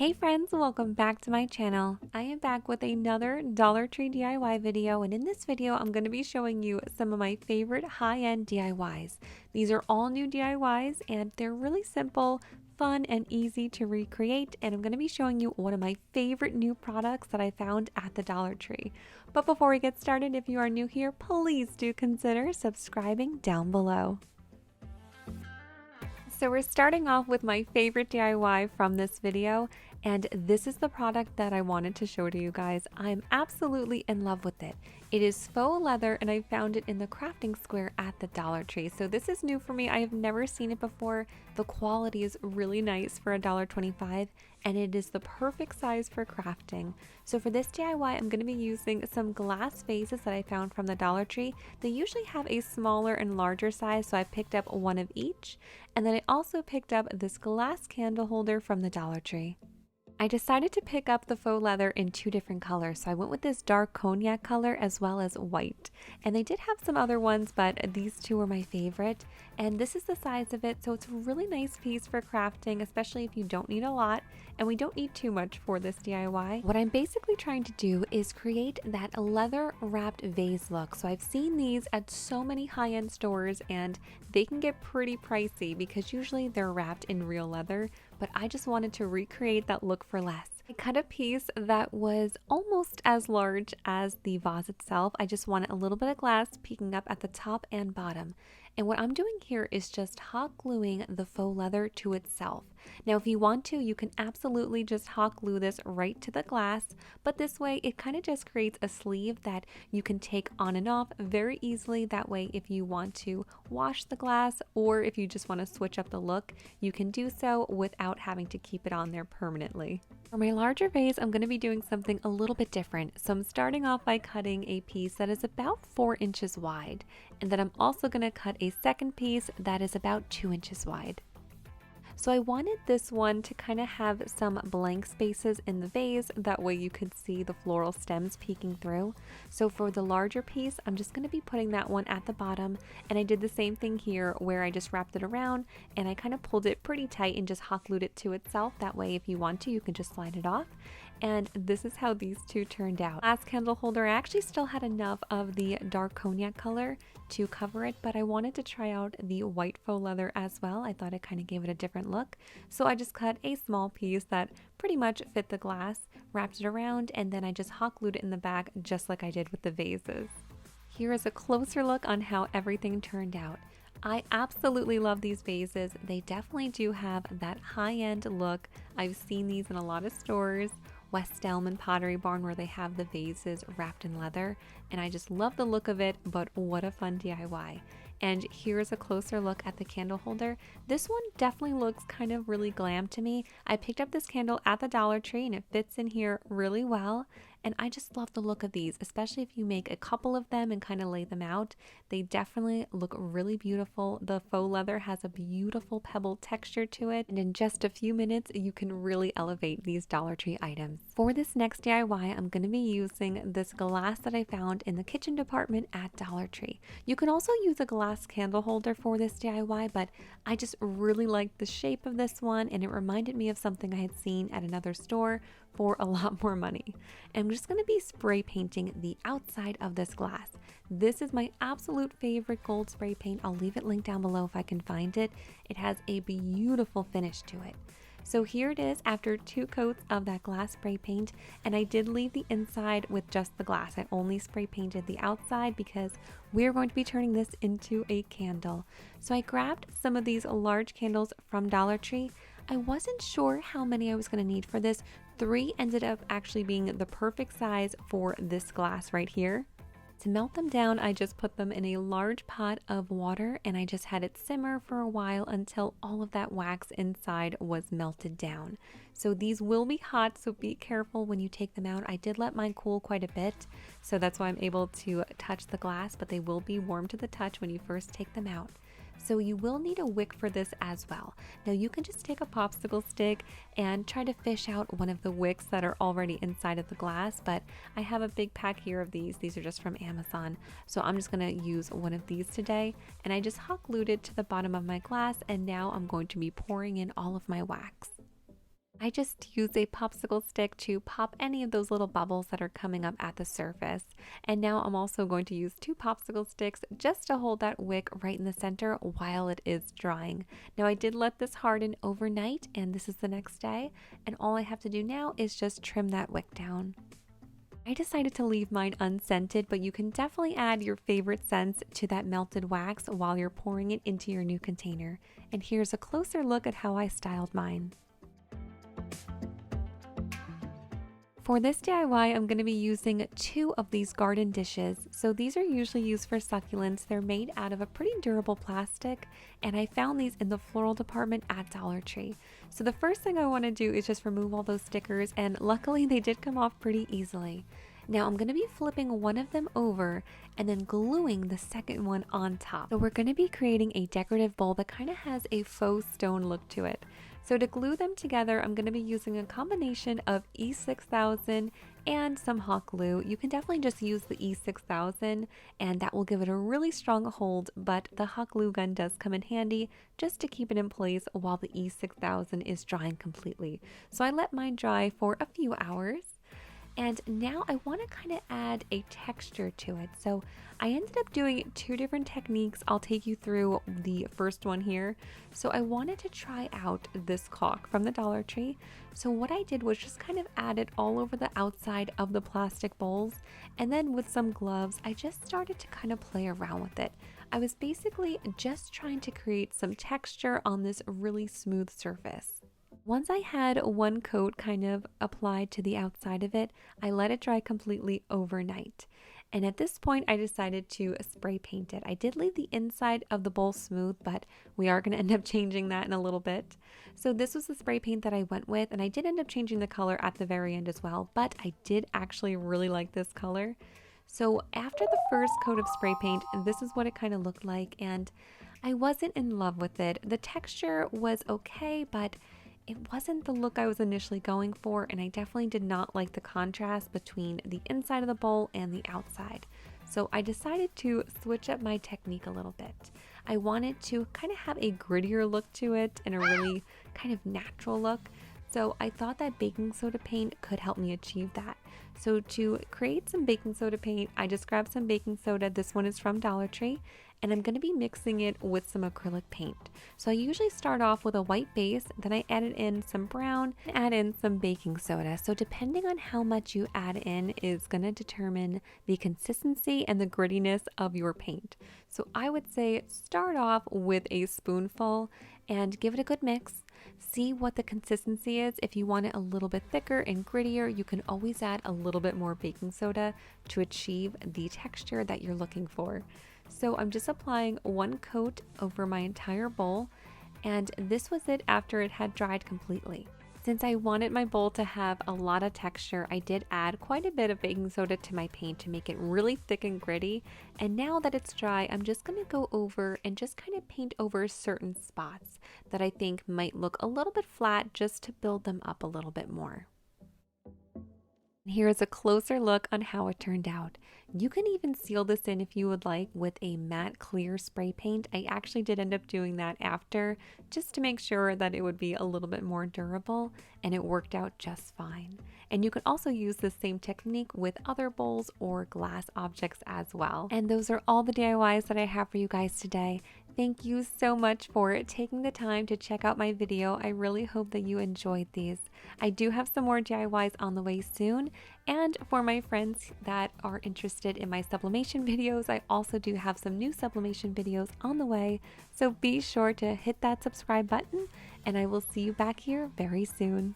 Hey friends, welcome back to my channel. I am back with another Dollar Tree DIY video, and in this video I'm going to be showing you some of my favorite high-end DIYs. These are all new DIYs and they're really simple, fun, and easy to recreate, and I'm going to be showing you one of my favorite new products that I found at the Dollar Tree. But before we get started, if you are new here, please do consider subscribing down below. So we're starting off with my favorite DIY from this video, and this is the product that I wanted to show to you guys. I'm absolutely in love with it. It is faux leather and I found it in the crafting square at the Dollar Tree. So this is new for me. I have never seen it before. The quality is really nice for $1.25 and it is the perfect size for crafting. So for this DIY, I'm going to be using some glass vases that I found from the Dollar Tree. They usually have a smaller and larger size, so I picked up one of each. And then I also picked up this glass candle holder from the Dollar Tree. I decided to pick up the faux leather in two different colors, so I went with this dark cognac color as well as white. And they did have some other ones, but these two were my favorite. And this is the size of it, so it's a really nice piece for crafting, especially if you don't need a lot, and we don't need too much for this DIY. What I'm basically trying to do is create that leather wrapped vase look. So I've seen these at so many high-end stores and they can get pretty pricey because usually they're wrapped in real leather, but I just wanted to recreate that look for less. I cut a piece that was almost as large as the vase itself. I just wanted a little bit of glass peeking up at the top and bottom. And what I'm doing here is just hot gluing the faux leather to itself. Now, if you want to, you can absolutely just hot glue this right to the glass, but this way it kind of just creates a sleeve that you can take on and off very easily. That way, if you want to wash the glass or if you just want to switch up the look, you can do so without having to keep it on there permanently. For my larger vase, I'm going to be doing something a little bit different. So I'm starting off by cutting a piece that is about 4 inches wide. And then I'm also going to cut a second piece that is about 2 inches wide. So I wanted this one to kind of have some blank spaces in the vase, that way you could see the floral stems peeking through. So for the larger piece, I'm just going to be putting that one at the bottom, and I did the same thing here where I just wrapped it around and I kind of pulled it pretty tight and just hot glued it to itself. That way if you want to, you can just slide it off. And this is how these two turned out. Last candle holder, I actually still had enough of the dark cognac color to cover it, but I wanted to try out the white faux leather as well. I thought it kind of gave it a different look. So I just cut a small piece that pretty much fit the glass, wrapped it around, and then I just hot glued it in the back just like I did with the vases. Here is a closer look on how everything turned out. I absolutely love these vases. They definitely do have that high-end look. I've seen these in a lot of stores. Rustoleum and Pottery Barn, where they have the vases wrapped in leather, and I just love the look of it, but what a fun DIY. And here's a closer look at the candle holder. This one definitely looks kind of really glam to me. I picked up this candle at the Dollar Tree and it fits in here really well. And I just love the look of these, especially if you make a couple of them and kind of lay them out. They definitely look really beautiful. The faux leather has a beautiful pebble texture to it. And in just a few minutes, you can really elevate these Dollar Tree items. For this next DIY, I'm going to be using this glass that I found in the kitchen department at Dollar Tree. You can also use a glass candle holder for this DIY, but I just really liked the shape of this one and it reminded me of something I had seen at another store for a lot more money. And I'm just going to be spray painting the outside of this glass. This is my absolute favorite gold spray paint. I'll leave it linked down below if I can find it. It has a beautiful finish to it. So here it is after 2 coats of that glass spray paint, and I did leave the inside with just the glass. I only spray painted the outside because we're going to be turning this into a candle. So I grabbed some of these large candles from Dollar Tree. I wasn't sure how many I was going to need for this. 3 ended up actually being the perfect size for this glass right here. To melt them down, I just put them in a large pot of water and I just had it simmer for a while until all of that wax inside was melted down. So these will be hot, so be careful when you take them out. I did let mine cool quite a bit, so that's why I'm able to touch the glass, but they will be warm to the touch when you first take them out. So you will need a wick for this as well. Now you can just take a popsicle stick and try to fish out one of the wicks that are already inside of the glass, but I have a big pack here of these. These are just from Amazon. So I'm just gonna use one of these today, and I just hot glued it to the bottom of my glass, and now I'm going to be pouring in all of my wax. I just use a popsicle stick to pop any of those little bubbles that are coming up at the surface. And now I'm also going to use 2 popsicle sticks just to hold that wick right in the center while it is drying. Now I did let this harden overnight, and this is the next day, and all I have to do now is just trim that wick down. I decided to leave mine unscented, but you can definitely add your favorite scents to that melted wax while you're pouring it into your new container. And here's a closer look at how I styled mine. For this DIY, I'm going to be using 2 of these garden dishes. So these are usually used for succulents. They're made out of a pretty durable plastic, and I found these in the floral department at Dollar Tree. So the first thing I want to do is just remove all those stickers, and luckily they did come off pretty easily. Now I'm going to be flipping one of them over and then gluing the second one on top. So we're going to be creating a decorative bowl that kind of has a faux stone look to it. So to glue them together, I'm going to be using a combination of E6000 and some hot glue. You can definitely just use the E6000 and that will give it a really strong hold, but the hot glue gun does come in handy just to keep it in place while the E6000 is drying completely. So I let mine dry for a few hours. And now I want to kind of add a texture to it. So I ended up doing 2 different techniques. I'll take you through the first one here. So I wanted to try out this caulk from the Dollar Tree. So what I did was just kind of add it all over the outside of the plastic bowls. And then with some gloves, I just started to kind of play around with it. I was basically just trying to create some texture on this really smooth surface. Once I had one coat kind of applied to the outside of it, I let it dry completely overnight. And at this point, I decided to spray paint it. I did leave the inside of the bowl smooth, but we are going to end up changing that in a little bit. So this was the spray paint that I went with, and I did end up changing the color at the very end as well, but I did actually really like this color. So after the first coat of spray paint, this is what it kind of looked like, and I wasn't in love with it. The texture was okay, but it wasn't the look I was initially going for, and I definitely did not like the contrast between the inside of the bowl and the outside. So I decided to switch up my technique a little bit. I wanted to kind of have a grittier look to it and a really kind of natural look. So I thought that baking soda paint could help me achieve that. So to create some baking soda paint, I just grabbed some baking soda. This one is from Dollar Tree, and I'm going to be mixing it with some acrylic paint. So I usually start off with a white base, then I added in some brown and add in some baking soda. So depending on how much you add in is going to determine the consistency and the grittiness of your paint. So I would say start off with a spoonful and give it a good mix. See what the consistency is. If you want it a little bit thicker and grittier, you can always add a little bit more baking soda to achieve the texture that you're looking for. So I'm just applying one coat over my entire bowl, and this was it after it had dried completely. Since I wanted my bowl to have a lot of texture, I did add quite a bit of baking soda to my paint to make it really thick and gritty. And now that it's dry, I'm just going to go over and just kind of paint over certain spots that I think might look a little bit flat just to build them up a little bit more. Here's a closer look on how it turned out. You can even seal this in if you would like with a matte clear spray paint. I actually did end up doing that after just to make sure that it would be a little bit more durable, and it worked out just fine. And you can also use the same technique with other bowls or glass objects as well. And those are all the DIYs that I have for you guys today. Thank you so much for taking the time to check out my video. I really hope that you enjoyed these. I do have some more DIYs on the way soon, and for my friends that are interested in my sublimation videos, I also do have some new sublimation videos on the way, so be sure to hit that subscribe button, and I will see you back here very soon.